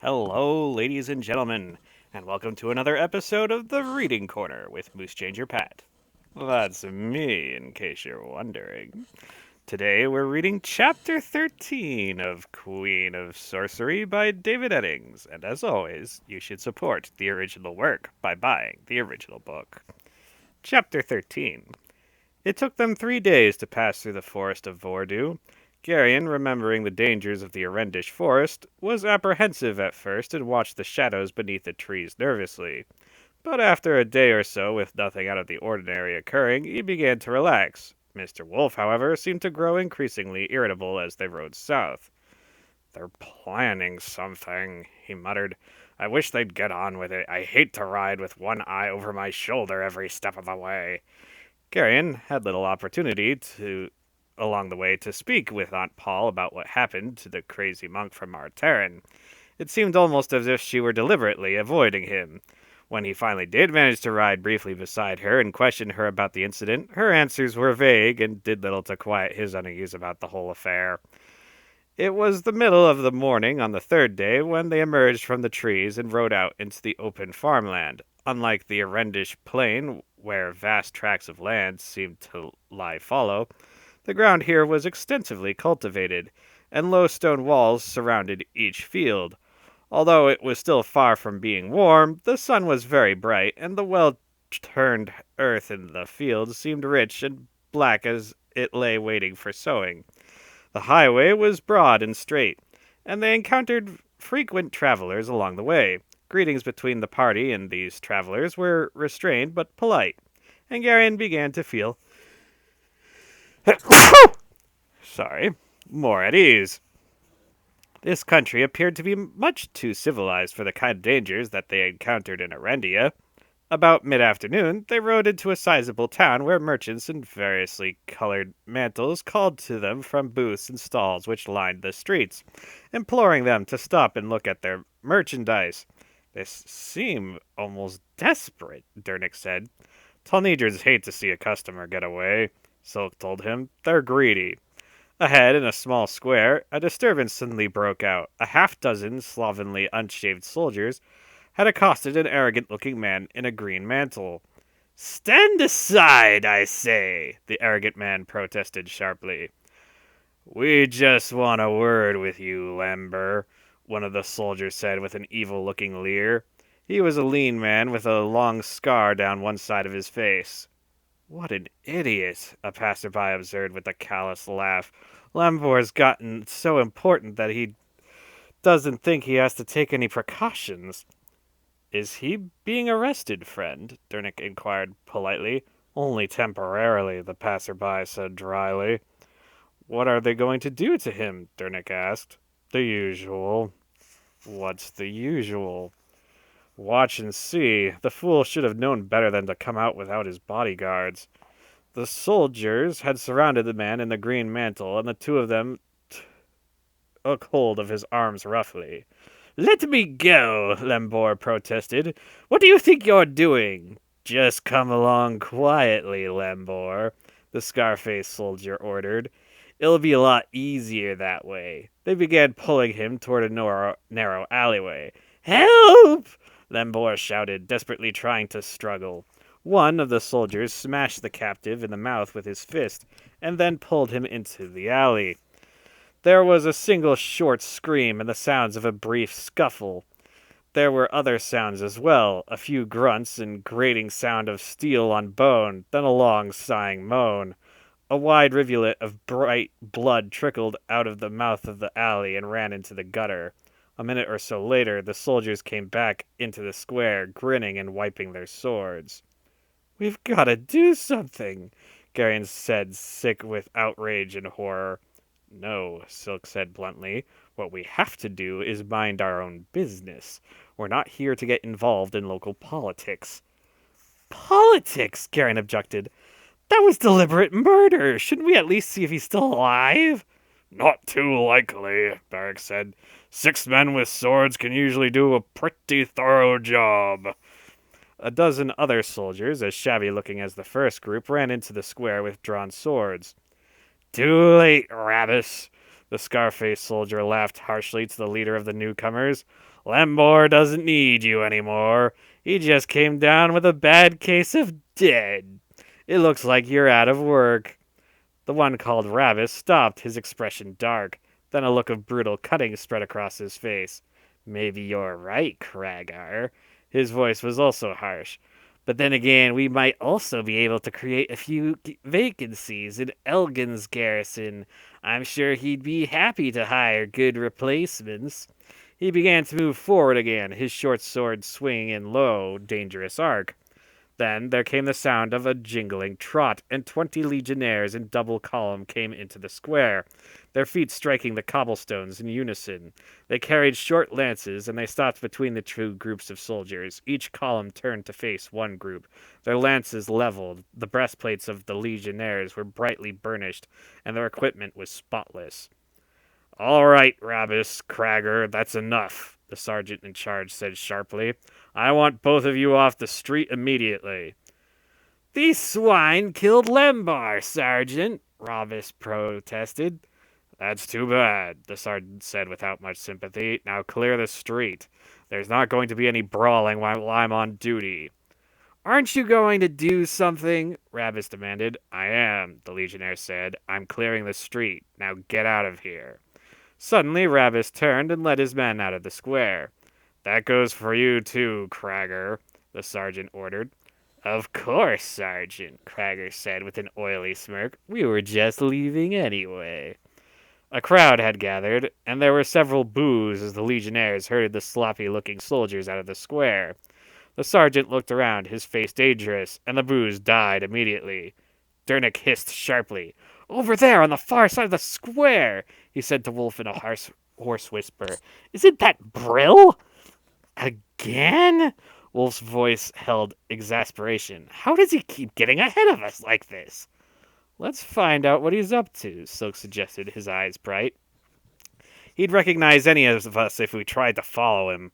Hello, ladies and gentlemen, and welcome to another episode of the Reading Corner with MooseChangerPat. That's me, in case you're wondering. Today we're reading Chapter 13 of Queen of Sorcery by David Eddings, and as always, you should support the original work by buying the original book. Chapter 13. It took them 3 days to pass through the forest of Vordu. Geryon, remembering the dangers of the Erendish forest, was apprehensive at first and watched the shadows beneath the trees nervously. But after a day or so with nothing out of the ordinary occurring, he began to relax. Mr. Wolf, however, seemed to grow increasingly irritable as they rode south. "They're planning something," he muttered. "I wish they'd get on with it. I hate to ride with one eye over my shoulder every step of the way." Geryon had little opportunity along the way to speak with Aunt Paul about what happened to the crazy monk from Martaran. It seemed almost as if she were deliberately avoiding him. When he finally did manage to ride briefly beside her and question her about the incident, her answers were vague and did little to quiet his unease about the whole affair. It was the middle of the morning on the third day when they emerged from the trees and rode out into the open farmland. Unlike the Erendish plain, where vast tracts of land seemed to lie fallow, the ground here was extensively cultivated, and low stone walls surrounded each field. Although it was still far from being warm, the sun was very bright, and the well-turned earth in the fields seemed rich and black as it lay waiting for sowing. The highway was broad and straight, and they encountered frequent travelers along the way. Greetings between the party and these travelers were restrained but polite, and Garion began to feel sorry, more at ease. This country appeared to be much too civilized for the kind of dangers that they encountered in Erendia. About mid-afternoon, they rode into a sizable town where merchants in variously colored mantles called to them from booths and stalls which lined the streets, imploring them to stop and look at their merchandise. "They seem almost desperate," Dernick said. "Talnidrins hate to see a customer get away," Silk told him. "They're greedy." Ahead, in a small square, a disturbance suddenly broke out. A half-dozen slovenly, unshaved soldiers had accosted an arrogant-looking man in a green mantle. "Stand aside, I say," the arrogant man protested sharply. "We just want a word with you, Lember," one of the soldiers said with an evil-looking leer. He was a lean man with a long scar down one side of his face. "What an idiot," a passerby observed with a callous laugh. "Lambor's gotten so important that he doesn't think he has to take any precautions." "Is he being arrested, friend?" Dernick inquired politely. "Only temporarily," the passerby said dryly. "What are they going to do to him?" Dernick asked. "The usual." "What's the usual?" "Watch and see. The fool should have known better than to come out without his bodyguards." The soldiers had surrounded the man in the green mantle, and the two of them took hold of his arms roughly. "Let me go," Lembor protested. "What do you think you're doing?" "Just come along quietly, Lembor," the scar-faced soldier ordered. "It'll be a lot easier that way." They began pulling him toward a narrow alleyway. "Help!" Lembor shouted, desperately trying to struggle. One of the soldiers smashed the captive in the mouth with his fist, and then pulled him into the alley. There was a single short scream and the sounds of a brief scuffle. There were other sounds as well, a few grunts and grating sound of steel on bone, then a long sighing moan. A wide rivulet of bright blood trickled out of the mouth of the alley and ran into the gutter. A minute or so later, the soldiers came back into the square, grinning and wiping their swords. "We've got to do something," Garion said, sick with outrage and horror. "No," Silk said bluntly. "What we have to do is mind our own business. We're not here to get involved in local politics." "Politics?" Garion objected. "That was deliberate murder. Shouldn't we at least see if he's still alive?" "Not too likely," Barrack said. "6 men with swords can usually do a pretty thorough job." A dozen other soldiers, as shabby-looking as the first group, ran into the square with drawn swords. "Too late, Rabbis," The scar-faced soldier laughed harshly to the leader of the newcomers. Lembor doesn't need you anymore. He just came down with a bad case of dead. It looks like you're out of work. The one called Rabbis stopped, his expression dark. Then a look of brutal cutting spread across his face. Maybe you're right, Kragar. His voice was also harsh. But then again, we might also be able to create a few vacancies in Elgin's garrison. I'm sure he'd be happy to hire good replacements. He began to move forward again, his short sword swinging in low, dangerous arc. Then there came the sound of a jingling trot, and 20 legionnaires in double column came into the square, their feet striking the cobblestones in unison. They carried short lances, and they stopped between the two groups of soldiers. Each column turned to face one group, their lances leveled. The breastplates of the legionnaires were brightly burnished, and their equipment was spotless. All right, Rabbis, Krager, that's enough, the sergeant in charge said sharply. I want both of you off the street immediately. These swine killed Lembar, Sergeant, Rabbis protested. That's too bad, the sergeant said without much sympathy. Now clear the street. There's not going to be any brawling while I'm on duty. Aren't you going to do something? Rabbis demanded. I am, the legionnaire said. I'm clearing the street. Now get out of here. Suddenly, Rabbis turned and led his men out of the square. That goes for you too, Krager, the sergeant ordered. Of course, Sergeant, Krager said with an oily smirk. We were just leaving anyway. A crowd had gathered, and there were several boos as the legionnaires herded the sloppy-looking soldiers out of the square. The sergeant looked around, his face dangerous, and the boos died immediately. Dernick hissed sharply. Over there, on the far side of the square, he said to Wolf in a hoarse whisper. Isn't that Brill? Again? Wolf's voice held exasperation. How does he keep getting ahead of us like this? Let's find out what he's up to, Silk suggested, his eyes bright. He'd recognize any of us if we tried to follow him.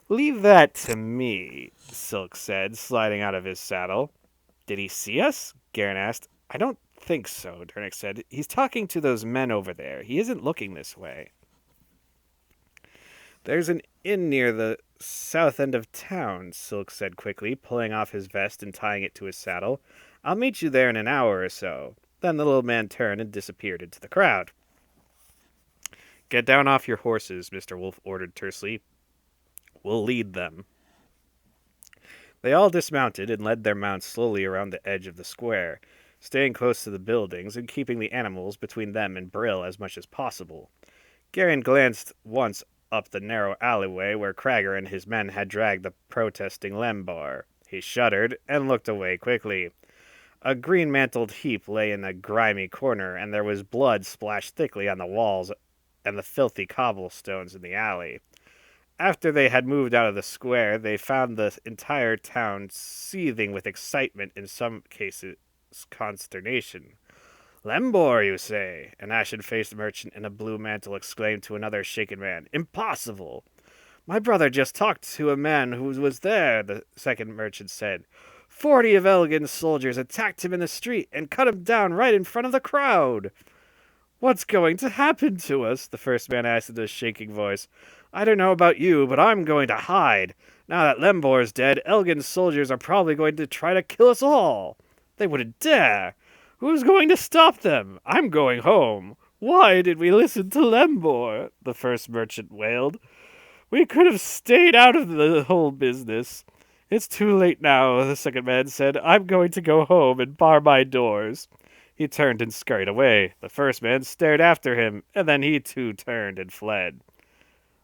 Leave that to me, Silk said, sliding out of his saddle. Did he see us? Garen asked. I don't think so, Dernick said. He's talking to those men over there. He isn't looking this way. There's an inn near the south end of town, Silk said quickly, pulling off his vest and tying it to his saddle. I'll meet you there in an hour or so. Then the little man turned and disappeared into the crowd. Get down off your horses, Mr. Wolf ordered tersely. We'll lead them. They all dismounted and led their mounts slowly around the edge of the square, staying close to the buildings and keeping the animals between them and Brill as much as possible. Garen glanced once up the narrow alleyway where Krager and his men had dragged the protesting Lembar. He shuddered and looked away quickly. A green-mantled heap lay in a grimy corner, and there was blood splashed thickly on the walls and the filthy cobblestones in the alley. After they had moved out of the square, they found the entire town seething with excitement, in some cases consternation. Lembor, you say? An ashen-faced merchant in a blue mantle exclaimed to another shaken man. Impossible! My brother just talked to a man who was there, the second merchant said. 40 of Elgin's soldiers attacked him in the street and cut him down right in front of the crowd. What's going to happen to us? The first man asked in a shaking voice. I don't know about you, but I'm going to hide. Now that Lembor's dead, Elgin's soldiers are probably going to try to kill us all. They wouldn't dare. Who's going to stop them? I'm going home. Why did we listen to Lembor? The first merchant wailed. We could have stayed out of the whole business. It's too late now, the second man said. I'm going to go home and bar my doors. He turned and scurried away. The first man stared after him, and then he too turned and fled.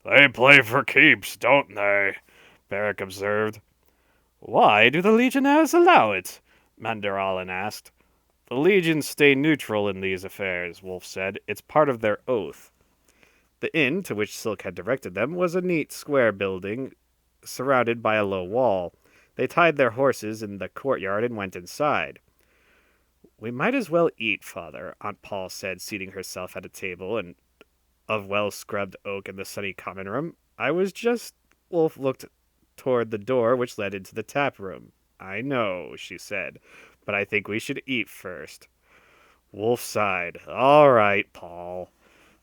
They play for keeps, don't they? Beric observed. Why do the Legionnaires allow it? Mandaralin asked. The Legions stay neutral in these affairs, Wolf said. It's part of their oath. The inn, to which Silk had directed them, was a neat square building surrounded by a low wall. They tied their horses in the courtyard and went inside. We might as well eat, Father, Aunt Paul said, seating herself at a table of well-scrubbed oak in the sunny common room. Wolf looked toward the door which led into the tap room. I know, she said, but I think we should eat first. Wolf sighed. All right, Paul.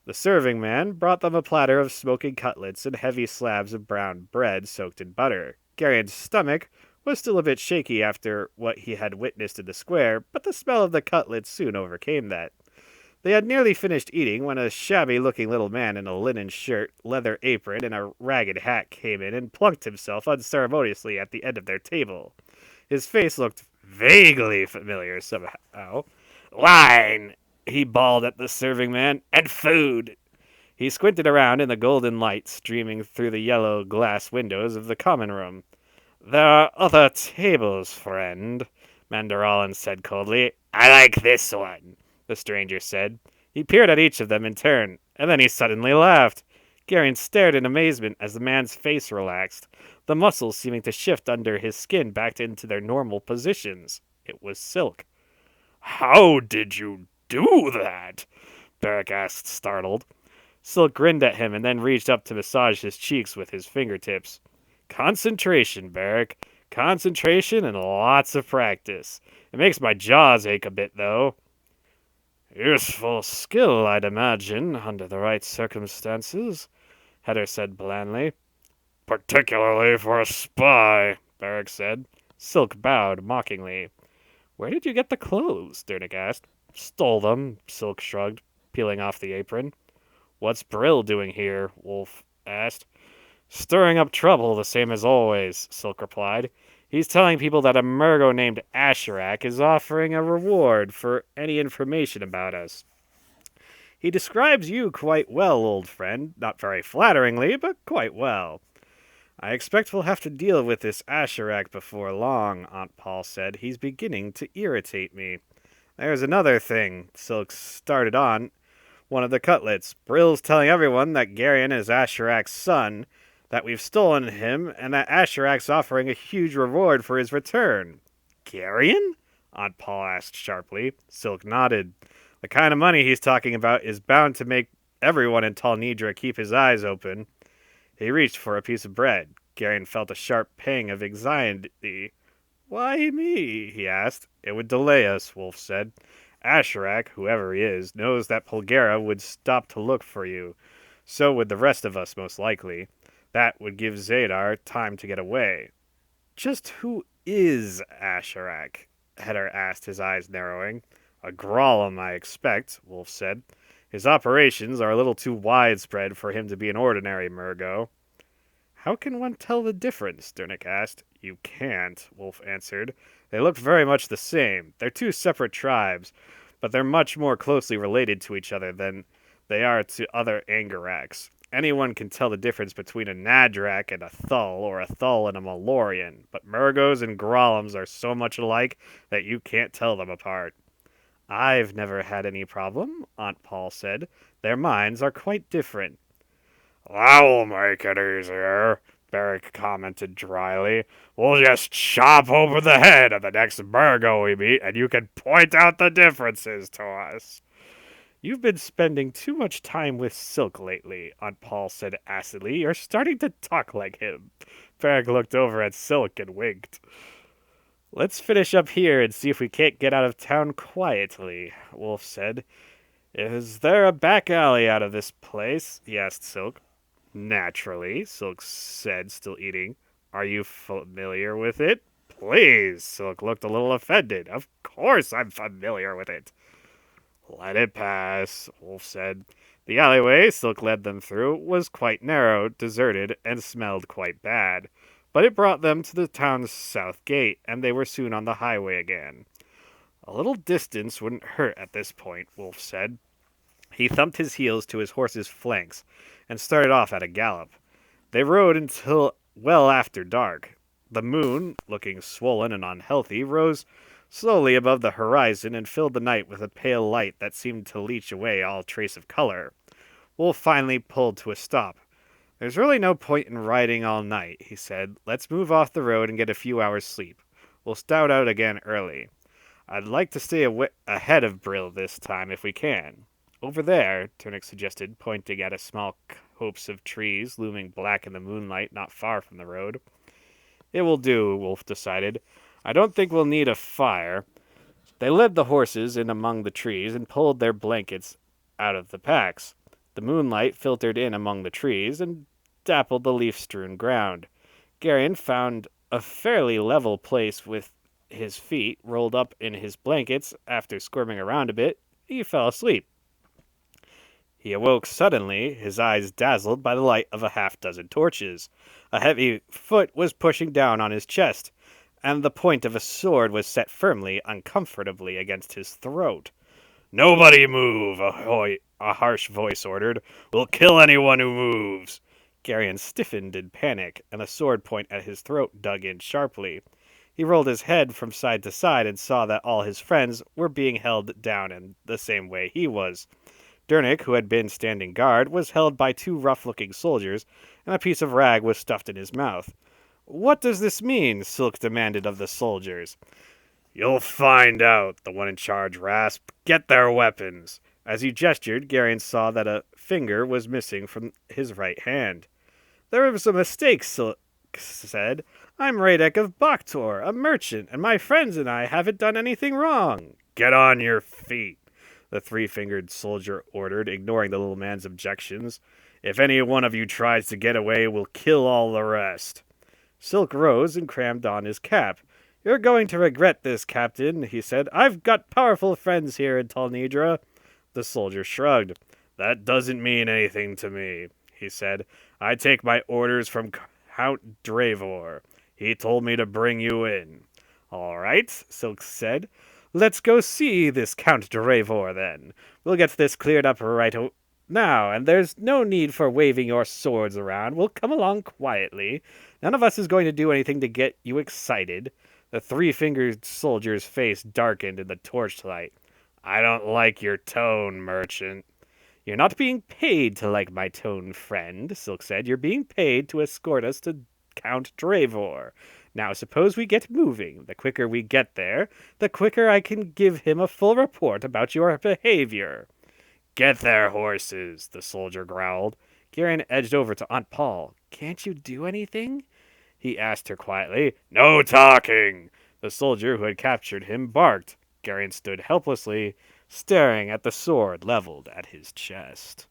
The serving man brought them a platter of smoking cutlets and heavy slabs of brown bread soaked in butter. Garion's stomach was still a bit shaky after what he had witnessed in the square, but the smell of the cutlets soon overcame that. They had nearly finished eating when a shabby looking little man in a linen shirt, leather apron, and a ragged hat came in and plunked himself unceremoniously at the end of their table. His face looked vaguely familiar somehow. Wine! He bawled at the serving man. And food! He squinted around in the golden light streaming through the yellow glass windows of the common room. There are other tables, friend, Mandaralin said coldly. I like this one, the stranger said. He peered at each of them in turn, and then he suddenly laughed. Garion stared in amazement as the man's face relaxed, the muscles seeming to shift under his skin back into their normal positions. It was Silk. How did you do that? Beric asked, startled. Silk grinned at him and then reached up to massage his cheeks with his fingertips. Concentration, Beric. Concentration and lots of practice. It makes my jaws ache a bit, though. Useful skill, I'd imagine, under the right circumstances, Heder said blandly. Particularly for a spy, Beric said. Silk bowed mockingly. Where did you get the clothes? Durnick asked. Stole them, Silk shrugged, peeling off the apron. What's Brill doing here? Wolf asked. Stirring up trouble, the same as always, Silk replied. He's telling people that a Murgo named Asherak is offering a reward for any information about us. He describes you quite well, old friend. Not very flatteringly, but quite well. I expect we'll have to deal with this Asherak before long, Aunt Paul said. He's beginning to irritate me. There's another thing, Silk started on. One of the cutlets. Brill's telling everyone that Garion is Asherak's son, that we've stolen him, and that Asherak's offering a huge reward for his return. Garion? Aunt Paul asked sharply. Silk nodded. The kind of money he's talking about is bound to make everyone in Tall Nidra keep his eyes open. He reached for a piece of bread. Garion felt a sharp pang of anxiety. Why me? He asked. It would delay us, Wolf said. Asherak, whoever he is, knows that Pulgera would stop to look for you. So would the rest of us, most likely. That would give Zadar time to get away. Just who is Asherak? Heder asked, his eyes narrowing. A Grolem, I expect, Wolf said. His operations are a little too widespread for him to be an ordinary Murgo. How can one tell the difference? Durnick asked. You can't, Wolf answered. They look very much the same. They're two separate tribes, but they're much more closely related to each other than they are to other Angaraks. Anyone can tell the difference between a Nadrak and a Thull, or a Thull and a Malorian, but Murgos and Grolems are so much alike that you can't tell them apart. I've never had any problem, Aunt Paul said. Their minds are quite different. That'll make it easier, Beric commented dryly. We'll just chop over the head of the next Murgo we meet, and you can point out the differences to us. You've been spending too much time with Silk lately, Aunt Paul said acidly. You're starting to talk like him. Beric looked over at Silk and winked. Let's finish up here and see if we can't get out of town quietly, Wolf said. Is there a back alley out of this place? He asked Silk. Naturally, Silk said, still eating. Are you familiar with it? Please, Silk looked a little offended. Of course I'm familiar with it. Let it pass, Wolf said. The alleyway Silk led them through was quite narrow, deserted, and smelled quite bad. But it brought them to the town's south gate, and they were soon on the highway again. A little distance wouldn't hurt at this point, Wolf said. He thumped his heels to his horse's flanks and started off at a gallop. They rode until well after dark. The moon, looking swollen and unhealthy, rose slowly above the horizon and filled the night with a pale light that seemed to leach away all trace of color. Wolf finally pulled to a stop. There's really no point in riding all night, he said. Let's move off the road and get a few hours' sleep. We'll start out again early. I'd like to stay ahead of Brill this time if we can. Over there, Turnix suggested, pointing at a small copse of trees looming black in the moonlight not far from the road. It will do, Wolf decided. I don't think we'll need a fire. They led the horses in among the trees and pulled their blankets out of the packs. The moonlight filtered in among the trees and dappled the leaf strewn ground. Garion found a fairly level place with his feet rolled up in his blankets. After squirming around a bit, he fell asleep. He awoke suddenly, his eyes dazzled by the light of a half-dozen torches. A heavy foot was pushing down on his chest, and the point of a sword was set firmly, uncomfortably against his throat. "Nobody move!" a harsh voice ordered. "We'll kill anyone who moves!" Garion stiffened in panic, and the sword point at his throat dug in sharply. He rolled his head from side to side and saw that all his friends were being held down in the same way he was. Dernick, who had been standing guard, was held by two rough-looking soldiers, and a piece of rag was stuffed in his mouth. "What does this mean?" Silk demanded of the soldiers. "You'll find out," the one in charge rasped. "Get their weapons." As he gestured, Garion saw that a finger was missing from his right hand. "There was a mistake," Silk said. "I'm Radek of Baktor, a merchant, and my friends and I haven't done anything wrong." "Get on your feet," the three-fingered soldier ordered, ignoring the little man's objections. "If any one of you tries to get away, we'll kill all the rest." Silk rose and crammed on his cap. "You're going to regret this, Captain," he said. "I've got powerful friends here in Talnidra." The soldier shrugged. "That doesn't mean anything to me," he said. "I take my orders from Count Dravor. He told me to bring you in." "All right," Silk said. "Let's go see this Count Dravor, then. We'll get this cleared up now, and there's no need for waving your swords around. We'll come along quietly. None of us is going to do anything to get you excited." The three-fingered soldier's face darkened in the torchlight. "I don't like your tone, merchant." "You're not being paid to like my tone, friend," Silk said. "You're being paid to escort us to Count Dravor. Now suppose we get moving. The quicker we get there, the quicker I can give him a full report about your behavior." "Get their horses," the soldier growled. Garion edged over to Aunt Paul. "Can't you do anything?" he asked her quietly. "No talking!" The soldier who had captured him barked. Garion stood helplessly, staring at the sword leveled at his chest.